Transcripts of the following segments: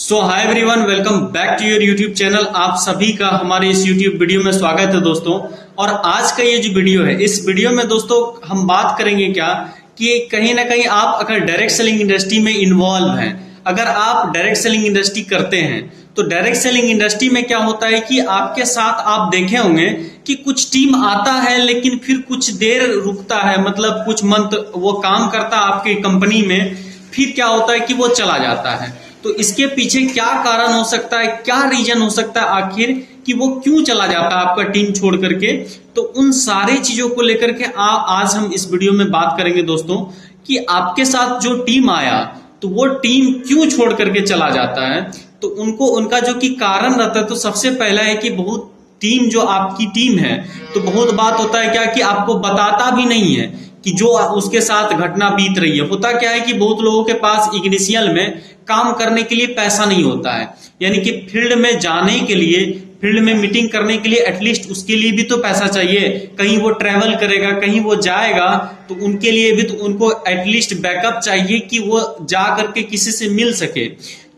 So hi everyone, welcome back to your YouTube channel. आप सभी का हमारे इस यूट्यूब वीडियो में स्वागत है दोस्तों। और आज का ये जो वीडियो है, इस वीडियो में दोस्तों हम बात करेंगे क्या कि कहीं ना कहीं आप अगर डायरेक्ट सेलिंग इंडस्ट्री में इन्वॉल्व हैं, अगर आप डायरेक्ट सेलिंग इंडस्ट्री करते हैं तो डायरेक्ट सेलिंग इंडस्ट्री में क्या होता है कि आपके साथ आप देखे होंगे कि कुछ टीम आता है लेकिन फिर कुछ देर रुकता है, मतलब कुछ मंथ वो काम करता है आपकी कंपनी में, फिर क्या होता है कि वो चला जाता है। तो इसके पीछे क्या कारण हो सकता है, क्या रीजन हो सकता है आखिर कि वो क्यों चला जाता है आपका टीम छोड़ करके। तो उन सारे चीजों को लेकर के आज हम इस वीडियो में बात करेंगे दोस्तों कि आपके साथ जो टीम आया तो वो टीम क्यों छोड़ करके चला जाता है। तो उनका जो कि कारण रहता है, तो सबसे पहला है कि बहुत टीम जो आपकी टीम है तो बहुत बात होता है क्या कि आपको बताता भी नहीं है कि जो उसके साथ घटना बीत रही है। होता क्या है कि बहुत लोगों के पास इनिशियल में काम करने के लिए पैसा नहीं होता है, यानी कि फील्ड में जाने के लिए, फील्ड में मीटिंग करने के लिए एटलीस्ट उसके लिए भी तो पैसा चाहिए। कहीं वो ट्रैवल करेगा, कहीं वो जाएगा, तो उनके लिए भी तो उनको एटलीस्ट बैकअप चाहिए कि वो जा करके किसी से मिल सके।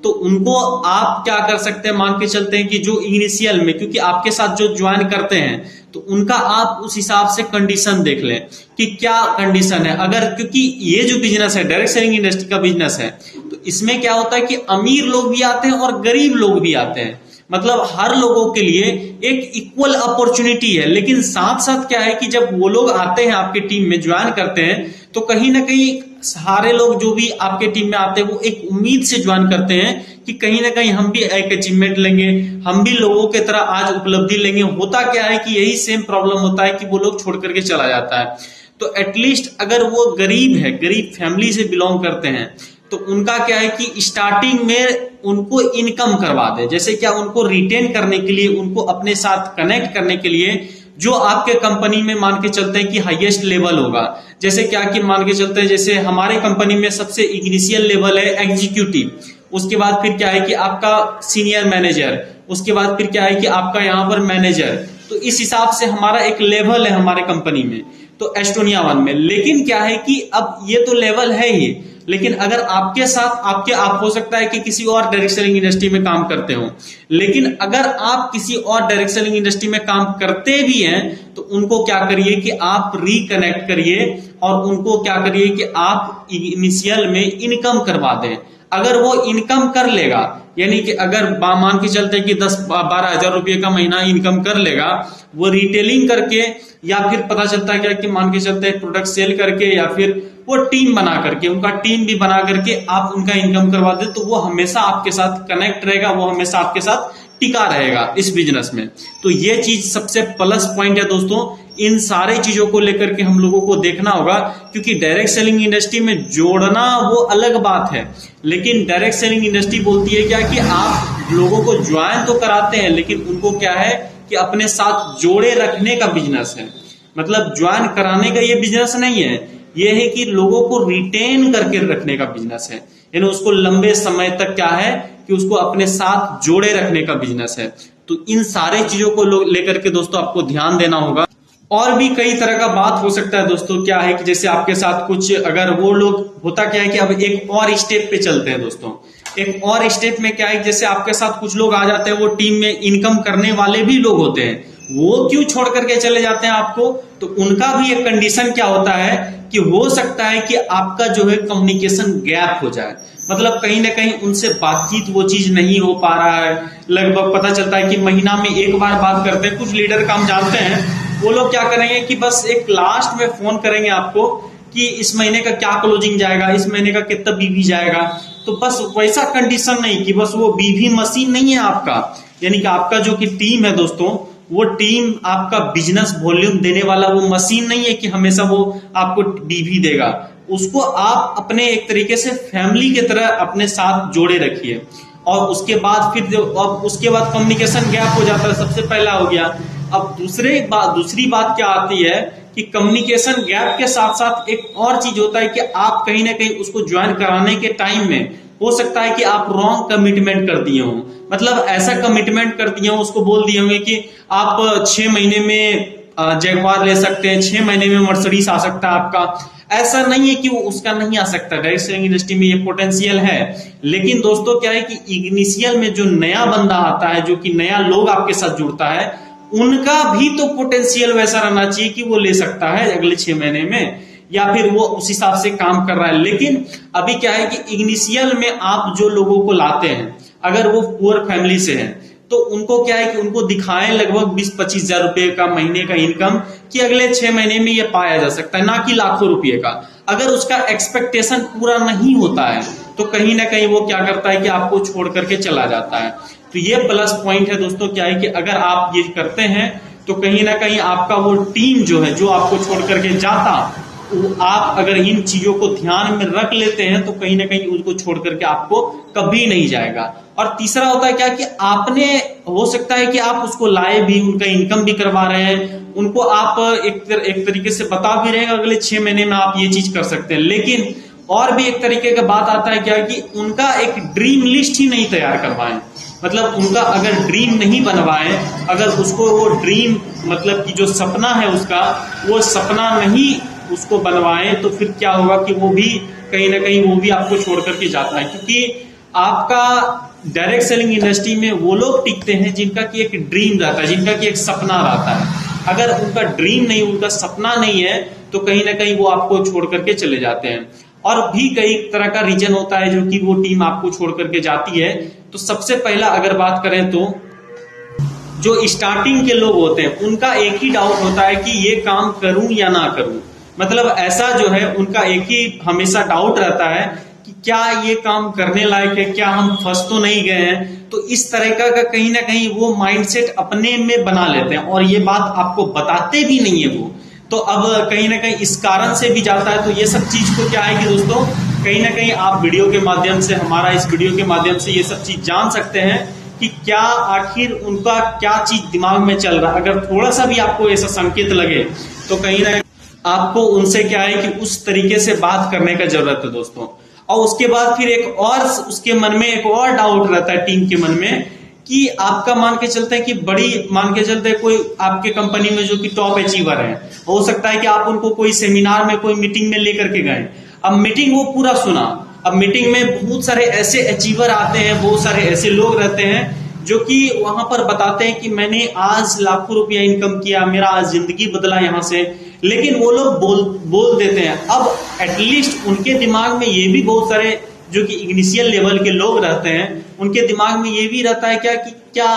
तो उनको आप क्या कर सकते हैं, मान के चलते हैं कि जो इनिशियल में, क्योंकि आपके साथ जो ज्वाइन करते हैं तो उनका आप उस हिसाब से कंडीशन देख लें कि क्या कंडीशन है। अगर क्योंकि ये जो बिजनेस है, डायरेक्ट सेलिंग इंडस्ट्री का बिजनेस है, तो इसमें क्या होता है कि अमीर लोग भी आते हैं और गरीब लोग भी आते हैं, मतलब हर लोगों के लिए एक इक्वल अपॉर्चुनिटी है। लेकिन साथ साथ क्या है कि जब वो लोग आते हैं आपके टीम में ज्वाइन करते हैं तो कहीं ना कहीं सारे लोग जो भी आपके टीम में आते हैं वो एक उम्मीद से ज्वाइन करते हैं कि कहीं ना कहीं हम भी एक अचीवमेंट लेंगे, हम भी लोगों के तरह आज उपलब्धि लेंगे। होता क्या है कि यही सेम प्रॉब्लम होता है कि वो लोग छोड़ करके चला जाता है। तो एटलीस्ट अगर वो गरीब है, गरीब फैमिली से बिलोंग करते हैं, तो उनका क्या है कि स्टार्टिंग में उनको इनकम करवा दे। जैसे क्या, उनको रिटेन करने के लिए, उनको अपने साथ कनेक्ट करने के लिए जो आपके कंपनी में मान के चलते हैं कि हाईएस्ट लेवल होगा। जैसे क्या कि मान के चलते हैं, जैसे हमारे कंपनी में सबसे इनिशियल लेवल है एग्जीक्यूटिव, उसके बाद फिर क्या है कि आपका सीनियर मैनेजर, उसके बाद फिर क्या है कि आपका यहाँ पर मैनेजर। तो इस हिसाब से हमारा एक लेवल है हमारे कंपनी में, तो एस्टोनिया 1 में। लेकिन क्या है कि अब ये तो लेवल है ही, लेकिन अगर आपके साथ आप हो सकता है कि किसी और डायरेक्ट सेलिंग इंडस्ट्री में काम करते हो, लेकिन अगर आप किसी और डायरेक्ट सेलिंग इंडस्ट्री में काम करते भी हैं तो उनको क्या करिए कि आप रिकनेक्ट करिए और उनको क्या करिए कि आप इनिशियल में इनकम करवा दें। अगर वो इनकम कर लेगा, यानी कि अगर मान के चलते हैं कि 10-12 हजार रुपये का महीना इनकम कर लेगा, वो रिटेलिंग करके या फिर पता चलता है क्या कि मान के चलते हैं प्रोडक्ट सेल करके या फिर वो टीम बना करके, उनका टीम भी बना करके आप उनका इनकम करवा दे, तो वो हमेशा आपके साथ कनेक्ट रहेगा, वो हमेशा आपके साथ टिका रहेगा इस बिजनेस में। तो ये चीज सबसे प्लस पॉइंट है दोस्तों। इन सारे चीजों को लेकर के हम लोगों को देखना होगा, क्योंकि डायरेक्ट सेलिंग इंडस्ट्री में जोड़ना वो अलग बात है, लेकिन डायरेक्ट सेलिंग इंडस्ट्री बोलती है क्या कि आप लोगों को ज्वाइन तो कराते हैं, लेकिन उनको क्या है कि अपने साथ जोड़े रखने का बिजनेस है। मतलब ज्वाइन कराने का ये बिजनेस नहीं है, ये है कि लोगों को रिटेन करके रखने का बिजनेस है, यानी उसको लंबे समय तक क्या है कि उसको अपने साथ जोड़े रखने का बिजनेस है। तो इन सारे चीजों को लेकर के दोस्तों आपको ध्यान देना होगा। और भी कई तरह का बात हो सकता है दोस्तों, क्या है कि जैसे आपके साथ कुछ, अगर वो लोग, होता क्या है कि अब एक और स्टेप पे चलते हैं दोस्तों। एक और स्टेप में क्या है, जैसे आपके साथ कुछ लोग आ जाते हैं, वो टीम में इनकम करने वाले भी लोग होते हैं, वो क्यों छोड़ करके चले जाते हैं आपको। तो उनका भी एक कंडीशन क्या होता है कि हो सकता है कि आपका जो है कम्युनिकेशन गैप हो जाए, मतलब कहीं ना कहीं उनसे बातचीत वो चीज नहीं हो पा रहा है। लगभग पता चलता है कि महीना में एक बार बात करते हैं। कुछ लीडर का हम जानते हैं, वो लोग क्या करेंगे कि बस एक लास्ट में फोन करेंगे आपको कि इस महीने का क्या क्लोजिंग जाएगा, इस महीने का कितना बीवी जाएगा। तो बस वैसा कंडीशन नहीं कि बस वो बीवी मशीन नहीं है आपका, यानी कि आपका जो कि टीम है दोस्तों, वो टीम आपका बिजनेस वॉल्यूम देने वाला वो मशीन नहीं है कि हमेशा वो आपको बीवी देगा। उसको आप अपने एक तरीके से फैमिली की तरह अपने साथ जोड़े रखिए। और उसके बाद फिर उसके बाद कम्युनिकेशन गैप हो जाता है, सबसे पहला हो गया। अब दूसरी बात क्या आती है कि कम्युनिकेशन गैप के साथ साथ एक और चीज होता है कि आप कहीं ना कहीं उसको ज्वाइन कराने के टाइम में हो सकता है कि आप रॉन्ग कमिटमेंट कर दिए हो, मतलब ऐसा कमिटमेंट कर दिए हो, उसको बोल दिए होंगे कि आप 6 महीने में जैगवार ले सकते हैं, 6 महीने में मर्सिडीज आ सकता है आपका। ऐसा नहीं है कि वो उसका नहीं आ सकता, डायरेक्ट सेलिंग इंडस्ट्री में ये पोटेंशियल है। लेकिन दोस्तों क्या है कि इनिशियल में जो नया बंदा आता है, जो कि नया लोग आपके साथ जुड़ता है, उनका भी तो पोटेंशियल वैसा रहना चाहिए कि वो ले सकता है अगले 6 महीने में, या फिर वो उस हिसाब से काम कर रहा है। लेकिन अभी क्या है कि इनिशियल में आप जो लोगों को लाते हैं, अगर वो पुअर फैमिली से हैं, तो उनको क्या है कि उनको दिखाएं लगभग 20-25 हजार रुपए का महीने का इनकम कि अगले 6 महीने में ये पाया जा सकता है, ना कि लाखों रुपए का। अगर उसका एक्सपेक्टेशन पूरा नहीं होता है तो कहीं ना कहीं वो क्या करता है कि आपको छोड़ करके चला जाता है। तो ये प्लस पॉइंट है दोस्तों, क्या है कि अगर आप ये करते हैं तो कहीं ना कहीं आपका वो टीम जो है, जो आपको छोड़ करके जाता, आप अगर इन चीजों को ध्यान में रख लेते हैं तो कहीं ना कहीं उसको छोड़ करके आपको कभी नहीं जाएगा। और तीसरा होता है क्या कि आपने, हो सकता है कि आप उसको लाए भी, उनका इनकम भी करवा रहे हैं, उनको आप एक तरीके से बता भी रहे हैं अगले 6 महीने में आप ये चीज कर सकते हैं। लेकिन और भी एक तरीके का बात आता है क्या कि उनका एक ड्रीम लिस्ट ही नहीं तैयार करवाएं। मतलब उनका अगर ड्रीम नहीं बनवाएं, अगर उसको वो ड्रीम मतलब कि जो सपना है उसका, वो सपना नहीं उसको बनवाएं, तो फिर क्या होगा कि वो भी कहीं ना कहीं वो भी आपको छोड़ करके जाता है। क्योंकि आपका डायरेक्ट सेलिंग इंडस्ट्री में वो लोग टिकते हैं जिनका कि एक ड्रीम रहता है, जिनका कि एक सपना रहता है। अगर उनका ड्रीम नहीं, उनका सपना नहीं है, तो कहीं ना कहीं वो आपको छोड़ करके चले जाते हैं। और भी कई तरह का रीजन होता है जो कि वो टीम आपको छोड़ करके जाती है। तो सबसे पहला अगर बात करें तो जो स्टार्टिंग के लोग होते हैं उनका एक ही डाउट होता है कि ये काम करूं या ना करूं। मतलब ऐसा जो है उनका एक ही हमेशा डाउट रहता है कि क्या ये काम करने लायक है, क्या हम फंस तो नहीं गए हैं। तो इस तरह का कहीं ना कहीं वो माइंडसेट अपने में बना लेते हैं और ये बात आपको बताते भी नहीं है वो। तो अब कहीं ना कहीं इस कारण से भी जाता है। तो ये सब चीज को क्या है कि दोस्तों कहीं ना कहीं आप वीडियो के माध्यम से, हमारा इस वीडियो के माध्यम से ये सब चीज जान सकते हैं कि क्या आखिर उनका क्या चीज दिमाग में चल रहा है। अगर थोड़ा सा भी आपको ऐसा संकेत लगे तो कहीं ना आपको उनसे क्या है कि उस तरीके से बात करने का जरूरत है दोस्तों। और उसके बाद फिर एक और उसके मन में एक और डाउट रहता है टीम के मन में कि आपका मान के चलते हैं कि बड़ी मान के चलते हैं कोई आपके कंपनी में जो कि टॉप अचीवर है, हो सकता है कि आप उनको कोई सेमिनार में, कोई मीटिंग में लेकर के गए। अब मीटिंग वो पूरा सुना, अब मीटिंग में बहुत सारे ऐसे अचीवर आते हैं, बहुत सारे ऐसे लोग रहते हैं जो कि वहां पर बताते हैं कि मैंने आज लाखों रुपया इनकम किया, मेरा आज जिंदगी बदला यहां से। लेकिन वो लोग बोल देते हैं। अब एटलीस्ट उनके दिमाग में ये भी बहुत सारे जो कि इनिशियल लेवल के लोग रहते हैं, उनके दिमाग में ये भी रहता है क्या कि क्या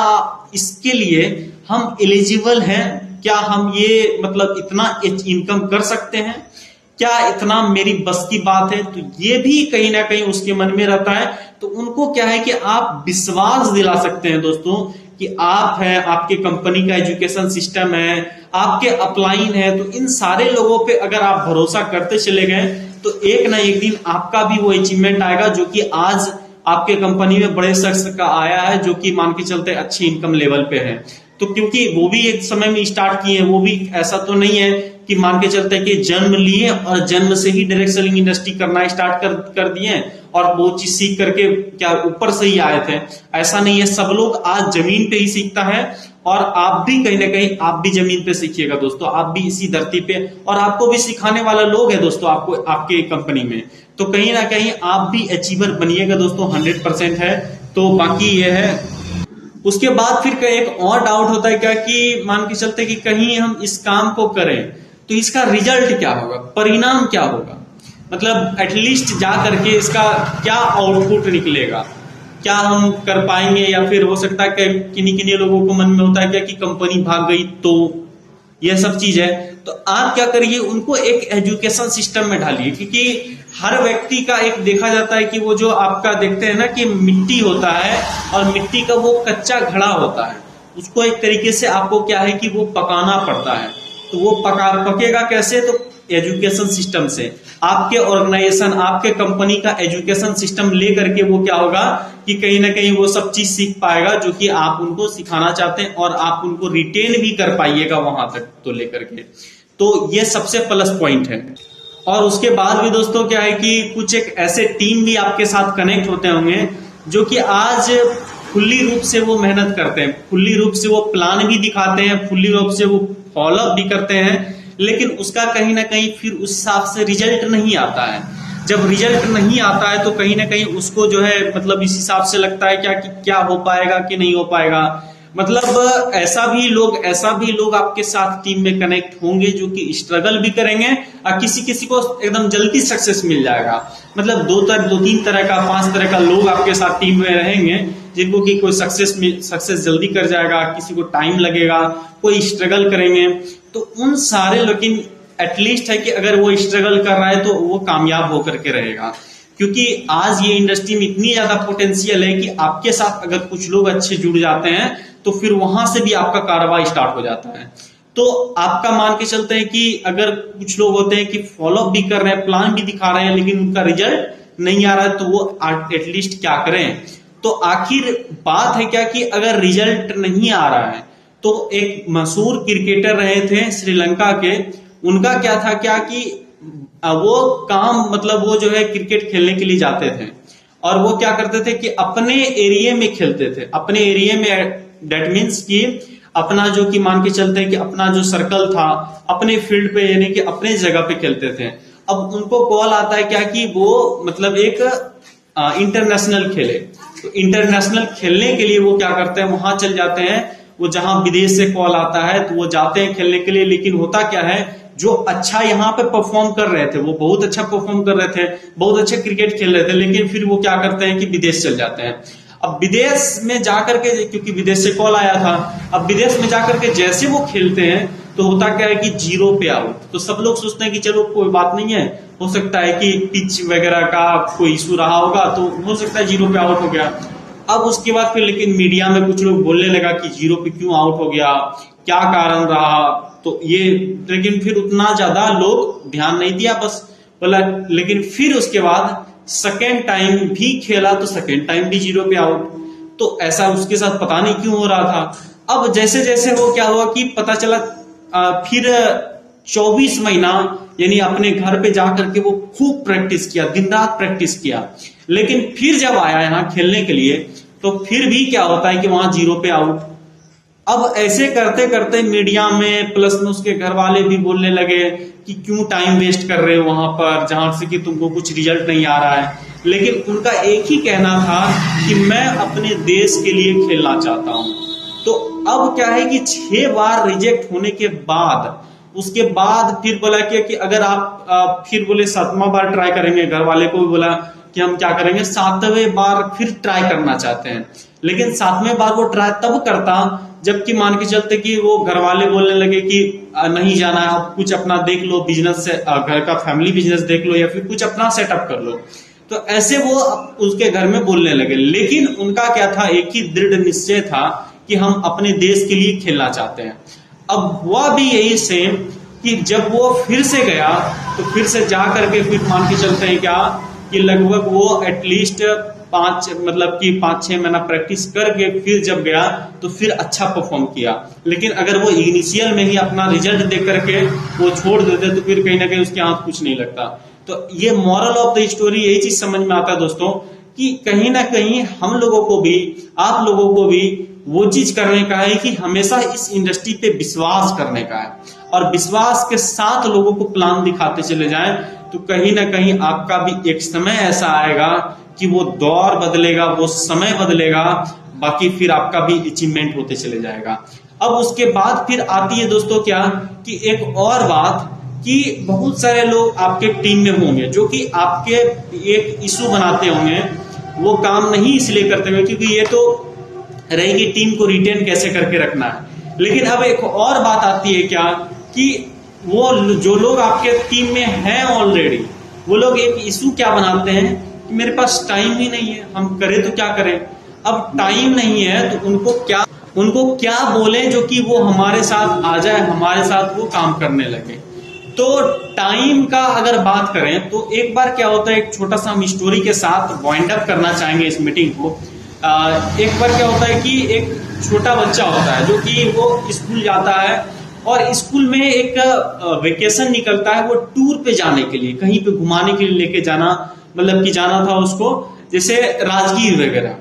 इसके लिए हम एलिजिबल हैं, क्या हम ये मतलब इतना इनकम कर सकते हैं, क्या इतना मेरी बस की बात है। तो ये भी कहीं ना कहीं उसके मन में रहता है। तो उनको क्या है कि आप विश्वास दिला सकते हैं दोस्तों कि आप हैं, आपके कंपनी का एजुकेशन सिस्टम है, आपके अपलाइन है। तो इन सारे लोगों पे अगर आप भरोसा करते चले गए तो एक ना एक दिन आपका भी वो अचीवमेंट आएगा जो कि आज आपके कंपनी में बड़े शख्स का आया है, जो कि मान के चलते अच्छी इनकम लेवल पे है। तो क्योंकि वो भी एक समय में स्टार्ट किए हैं, वो भी ऐसा तो नहीं है कि मान के चलते कि जन्म लिए और जन्म से ही डायरेक्ट सेलिंग इंडस्ट्री करना स्टार्ट कर दिए और वो चीज सीख करके क्या ऊपर से ही आए थे। ऐसा नहीं है, सब लोग आज जमीन पे ही सीखता है। और आप भी कहीं ना कहीं आप भी जमीन पे सीखिएगा दोस्तों, आप भी इसी धरती पे, और आपको भी सिखाने वाला लोग है दोस्तों आपको आपके कंपनी में। तो कहीं ना कहीं आप भी अचीवर बनिएगा दोस्तों, 100% है। तो बाकी ये है। उसके बाद फिर एक और डाउट होता है क्या कि मान के चलते कि कहीं हम इस काम को करें तो इसका रिजल्ट क्या होगा, परिणाम क्या होगा, मतलब एटलीस्ट जा करके इसका क्या आउटपुट निकलेगा, क्या हम कर पाएंगे। या फिर हो सकता है कि किन्हीं लोगों को मन में होता है क्या कि कंपनी भाग गई तो यह सब चीज है। तो आप क्या करिए, उनको एक एजुकेशन सिस्टम में डालिए। क्योंकि हर व्यक्ति का एक देखा जाता है कि वो जो आपका देखते हैं ना कि मिट्टी होता है और मिट्टी का वो कच्चा घड़ा होता है, उसको एक तरीके से आपको क्या है कि वो पकाना पड़ता है। तो वो पकेगा कैसे, तो एजुकेशन सिस्टम से। आपके ऑर्गेनाइजेशन, आपके कंपनी का एजुकेशन सिस्टम लेकर के वो क्या होगा कि कहीं ना कहीं वो सब चीज सीख पाएगा जो कि आप उनको सिखाना चाहते हैं, और आप उनको रिटेन भी कर पाइएगा वहां तक तो लेकर के। तो ये सबसे प्लस पॉइंट है। और उसके बाद भी दोस्तों क्या है कि कुछ एक ऐसे टीम भी आपके साथ कनेक्ट होते होंगे जो कि आज फुल्ली रूप से वो मेहनत करते हैं, फुल्ली रूप से वो प्लान भी दिखाते हैं, फुल्ली रूप से वो फॉलोअप भी करते हैं। लेकिन उसका कहीं ना कहीं फिर उस हिसाब से रिजल्ट नहीं आता है। जब रिजल्ट नहीं आता है तो कहीं ना कहीं उसको जो है मतलब इस हिसाब से लगता है क्या कि क्या हो पाएगा कि नहीं हो पाएगा। मतलब ऐसा भी लोग आपके साथ टीम में कनेक्ट होंगे जो कि स्ट्रगल भी करेंगे और किसी किसी को एकदम जल्दी सक्सेस मिल जाएगा। मतलब दो तीन तरह का 5 तरह का लोग आपके साथ टीम में रहेंगे जिनको कि कोई सक्सेस जल्दी कर जाएगा, किसी को टाइम लगेगा, कोई स्ट्रगल करेंगे। तो उन सारे, लेकिन एटलीस्ट है कि अगर वो स्ट्रगल कर रहा है तो वो कामयाब होकर के रहेगा, क्योंकि आज ये इंडस्ट्री में इतनी ज्यादा पोटेंशियल है कि आपके साथ अगर कुछ लोग अच्छे जुड़ जाते हैं तो फिर वहां से भी आपका कारोबार स्टार्ट हो जाता है। तो आपका मान के चलते हैं कि अगर कुछ लोग होते हैं कि फॉलोअप भी कर रहे हैं, प्लान भी दिखा रहे हैं, लेकिन उनका रिजल्ट नहीं आ रहा है, तो वो एटलीस्ट क्या करें। तो आखिर बात है क्या कि अगर रिजल्ट नहीं आ रहा है तो एक मशहूर क्रिकेटर रहे थे श्रीलंका के, उनका क्या था क्या कि वो काम मतलब वो जो है क्रिकेट खेलने के लिए जाते थे और वो क्या करते थे कि अपने एरिया में खेलते थे। अपने एरिया में दैट मीन्स कि अपना जो कि मान के चलते हैं कि अपना जो सर्कल था अपने फील्ड पे यानी कि अपने जगह पे खेलते थे। अब उनको कॉल आता है क्या कि वो मतलब एक इंटरनेशनल खेले, तो इंटरनेशनल खेलने के लिए वो क्या करते हैं, वहां चल जाते हैं। वो जहां विदेश से कॉल आता है तो वो जाते हैं खेलने के लिए, लेकिन होता क्या है, जो अच्छा यहाँ पे परफॉर्म कर रहे थे वो बहुत अच्छा परफॉर्म कर रहे थे, बहुत अच्छे क्रिकेट खेल रहे थे, लेकिन फिर वो क्या करते हैं कि विदेश चल जाते हैं। अब विदेश में जाकर के, क्योंकि विदेश से कॉल आया था, अब विदेश में जाकर के जैसे वो खेलते हैं तो होता क्या है कि 0 पे आउट। तो सब लोग सोचते हैं कि चलो कोई बात नहीं है, हो सकता है कि पिच वगैरह का कोई इशू रहा होगा, तो हो सकता है 0 पे आउट हो गया। अब उसके बाद फिर लेकिन मीडिया में कुछ लोग बोलने लगा कि 0 पे क्यों आउट हो गया, क्या कारण रहा, तो ये, लेकिन फिर उतना ज्यादा लोग ध्यान नहीं दिया, बस बोला। लेकिन फिर उसके बाद सेकेंड टाइम भी खेला तो सेकेंड टाइम भी 0 पे आउट। तो ऐसा उसके साथ पता नहीं क्यों हो रहा था। अब जैसे जैसे वो क्या हुआ कि पता चला, फिर 24 महीना यानी अपने घर पे जाकर के वो खूब प्रैक्टिस किया, दिन रात प्रैक्टिस किया, लेकिन फिर जब आया यहाँ खेलने के लिए तो फिर भी क्या होता है कि वहां 0 पे आउट। अब ऐसे करते करते मीडिया में प्लस में उसके घर वाले भी बोलने लगे कि क्यों टाइम वेस्ट कर रहे हो वहां पर जहां से कि तुमको कुछ रिजल्ट नहीं आ रहा है। लेकिन उनका एक ही कहना था कि मैं अपने देश के लिए खेलना चाहता हूं। तो अब क्या है कि 6 बार रिजेक्ट होने के बाद उसके बाद फिर बोला कि अगर आप फिर बोले 7वां बार ट्राई करेंगे। घर वाले को भी बोला कि हम क्या करेंगे, 7वें बार फिर ट्राई करना चाहते हैं। लेकिन 7वें बार वो ट्राई तब करता जबकि मान के चलते कि वो घर वाले बोलने लगे कि नहीं जाना है, आप कुछ अपना देख लो, बिजनेस से घर का फैमिली बिजनेस देख लो या फिर कुछ अपना सेटअप कर लो। तो ऐसे वो उसके घर में बोलने लगे। लेकिन उनका क्या था, एक ही दृढ़ निश्चय था कि हम अपने देश के लिए खेलना चाहते हैं। अब हुआ भी यही सेम कि जब वो फिर से गया तो फिर से जा करके फिर मान के चलते हैं क्या कि लगभग वो एटलीस्ट 5-6 महीना प्रैक्टिस करके फिर जब गया तो फिर अच्छा परफॉर्म किया। लेकिन अगर वो इनिशियल में ही अपना रिजल्ट देख करके वो छोड़ देते तो फिर कहीं ना कहीं उसके हाथ कुछ नहीं लगता। तो ये मॉरल ऑफ द स्टोरी यही चीज समझ में आता है दोस्तों कि कहीं ना कहीं हम लोगों को भी, आप लोगों को भी वो चीज करने का है कि हमेशा इस इंडस्ट्री पे विश्वास करने का है और विश्वास के साथ लोगों को प्लान दिखाते चले जाएं। तो कहीं ना कहीं आपका भी एक समय ऐसा आएगा कि वो दौर बदलेगा, वो समय बदलेगा, बाकी फिर आपका भी अचीवमेंट होते चले जाएगा। अब उसके बाद फिर आती है दोस्तों क्या कि एक और बात कि बहुत सारे लोग आपके टीम में होंगे जो कि आपके एक इशू बनाते होंगे। वो काम नहीं इसलिए करते हुए क्योंकि ये तो रहेगी टीम को रिटेन कैसे करके रखना है। लेकिन अब एक और बात आती है क्या कि वो जो लोग आपके टीम में हैं ऑलरेडी, वो लोग एक इशू क्या बनाते हैं कि मेरे पास टाइम ही नहीं है, हम करें तो क्या करें। अब टाइम नहीं है तो उनको क्या बोले जो कि वो हमारे साथ आ जाए, हमारे साथ वो काम करने लगे। तो टाइम का अगर बात करें तो एक बार क्या होता है, एक छोटा सा हम स्टोरी के साथ वाइंड अप करना चाहेंगे इस मीटिंग को। एक बार क्या होता है कि एक छोटा बच्चा होता है जो कि वो स्कूल जाता है और स्कूल में एक वेकेशन निकलता है, वो टूर पे जाने के लिए, कहीं पे घुमाने के लिए लेके जाना, मतलब कि जाना था उसको, जैसे राजगीर वगैरह।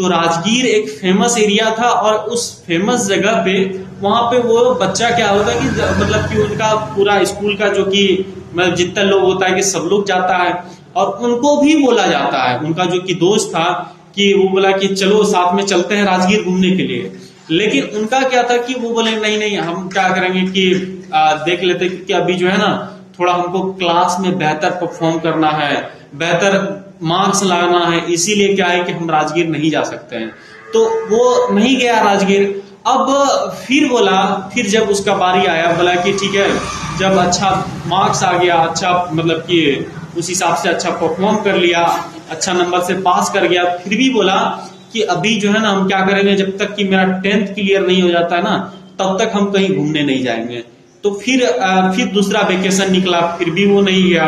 तो राजगीर एक फेमस एरिया था और उस फेमस जगह पे वहां पे वो बच्चा क्या होता है कि मतलब कि उनका पूरा स्कूल का जो कि मतलब जितना लोग होता है कि सब लोग जाता है और उनको भी बोला जाता है, उनका जो कि दोस्त था कि वो बोला कि चलो साथ में चलते हैं राजगीर घूमने के लिए। लेकिन उनका क्या था कि वो बोले नहीं नहीं हम क्या करेंगे कि देख लेते क्योंकि अभी जो है ना थोड़ा हमको क्लास में बेहतर परफॉर्म करना है, बेहतर मार्क्स लाना है, इसीलिए क्या है कि हम राजगीर नहीं जा सकते हैं। तो वो नहीं गया राजगीर। अब फिर बोला, फिर जब उसका बारी आया बोला कि ठीक है, जब अच्छा मार्क्स आ गया, अच्छा मतलब कि उस हिसाब से अच्छा परफॉर्म कर लिया, अच्छा नंबर से पास कर गया, फिर भी बोला कि अभी जो है ना हम क्या करेंगे, जब तक कि मेरा 10th क्लियर नहीं हो जाता है ना तब तक हम कहीं घूमने नहीं जाएंगे। तो फिर दूसरा वेकेशन निकला, फिर भी वो नहीं गया।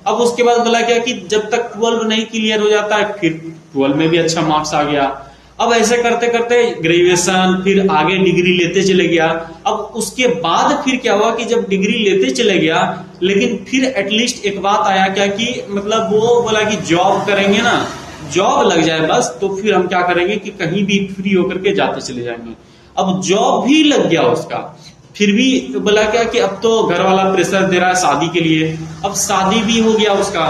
अब उसके बाद बोला क्या कि जब तक 12 नहीं क्लियर हो जाता है, फिर 12 में भी अच्छा मार्क्स आ गया। अब ऐसे करते करते ग्रेजुएशन, फिर आगे डिग्री लेते चले गया। अब उसके बाद फिर क्या हुआ कि जब डिग्री लेते चले गया, लेकिन फिर एटलीस्ट एक बात आया क्या कि मतलब वो बोला कि जॉब करेंगे ना, जॉब लग जाए बस, तो फिर हम क्या करेंगे कि कहीं भी फ्री होकर के जाते चले जाएंगे। अब जॉब भी लग गया उसका, फिर भी बोला क्या कि अब तो घर वाला प्रेशर दे रहा है शादी के लिए, अब शादी भी हो गया उसका।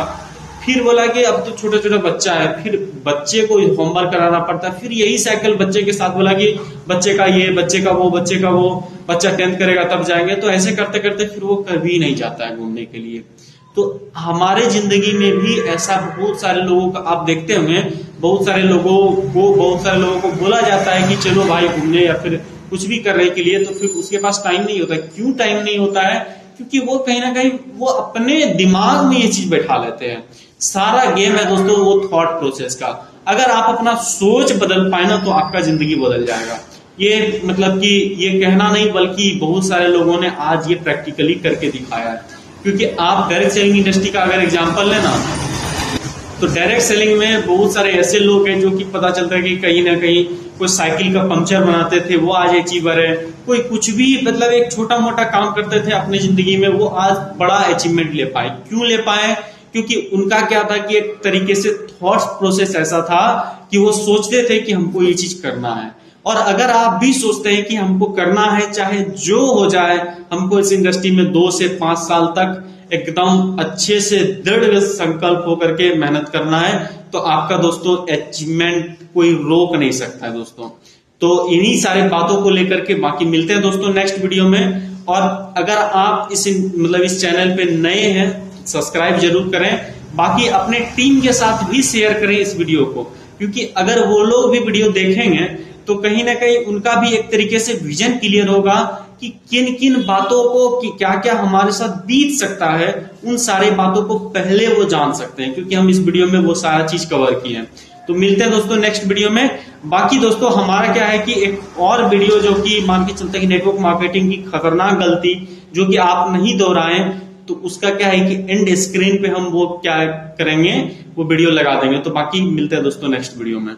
फिर बोला कि अब तो छोटा छोटा बच्चा है, फिर बच्चे को होमवर्क कराना पड़ता है, फिर यही साइकिल बच्चे के साथ। बोला कि बच्चे का ये, बच्चे का वो, बच्चे का वो, बच्चा 10th करेगा तब जाएंगे। तो ऐसे करते करते फिर वो कभी नहीं जाता है घूमने के लिए। तो हमारे जिंदगी में भी ऐसा बहुत सारे लोगों का आप देखते होंगे, बहुत सारे लोगों को बोला जाता है कि चलो भाई घूमने या फिर कुछ भी करने के लिए, तो फिर उसके पास टाइम नहीं होता। क्यों टाइम नहीं होता है? क्योंकि वो कहीं ना कहीं वो अपने दिमाग में ये चीज बैठा लेते हैं। सारा गेम है दोस्तों वो थॉट प्रोसेस का। अगर आप अपना सोच बदल पाए ना तो आपका जिंदगी बदल जाएगा। ये मतलब कि ये कहना नहीं बल्कि बहुत सारे लोगों ने आज ये प्रैक्टिकली करके दिखाया है। क्योंकि आप डायरेक्ट सेलिंग इंडस्ट्री का अगर एग्जांपल लेना, तो डायरेक्ट सेलिंग में बहुत सारे ऐसे लोग हैं जो कि पता चलता है कि कहीं ना कहीं कोई साइकिल का पंक्चर बनाते थे वो आज अचीवर है, कोई कुछ भी मतलब एक छोटा मोटा काम करते थे अपनी जिंदगी में वो आज बड़ा अचीवमेंट ले पाए। क्यों ले पाए? क्योंकि उनका क्या था कि एक तरीके से थॉट प्रोसेस ऐसा था कि वो सोचते थे कि हमको ये चीज करना है। और अगर आप भी सोचते हैं कि हमको करना है चाहे जो हो जाए, हमको इस इंडस्ट्री में 2 से 5 साल तक एकदम अच्छे से दृढ़ संकल्प होकर के मेहनत करना है, तो आपका दोस्तों अचीवमेंट कोई रोक नहीं सकता है दोस्तों। तो इन्हीं सारे बातों को लेकर के बाकी मिलते हैं दोस्तों नेक्स्ट वीडियो में। और अगर आप इस चैनल पे नए हैं सब्सक्राइब जरूर करें, बाकी अपने टीम के साथ भी शेयर करें इस वीडियो को, क्योंकि अगर वो लोग भी वीडियो देखेंगे तो कहीं ना कहीं उनका भी एक तरीके से विजन क्लियर होगा कि किन किन बातों को कि क्या क्या हमारे साथ बीत सकता है, उन सारे बातों को पहले वो जान सकते हैं, क्योंकि हम इस वीडियो में वो सारा चीज कवर किए हैं। तो मिलते हैं दोस्तों नेक्स्ट वीडियो में। बाकी दोस्तों हमारा क्या है कि एक और वीडियो जो कि मान के चलते हैं कि नेटवर्क मार्केटिंग की खतरनाक गलती जो कि आप नहीं दोहराएं, तो उसका क्या है कि एंड स्क्रीन पे हम वो क्या करेंगे, वो वीडियो लगा देंगे। तो बाकी मिलते हैं दोस्तों नेक्स्ट वीडियो में।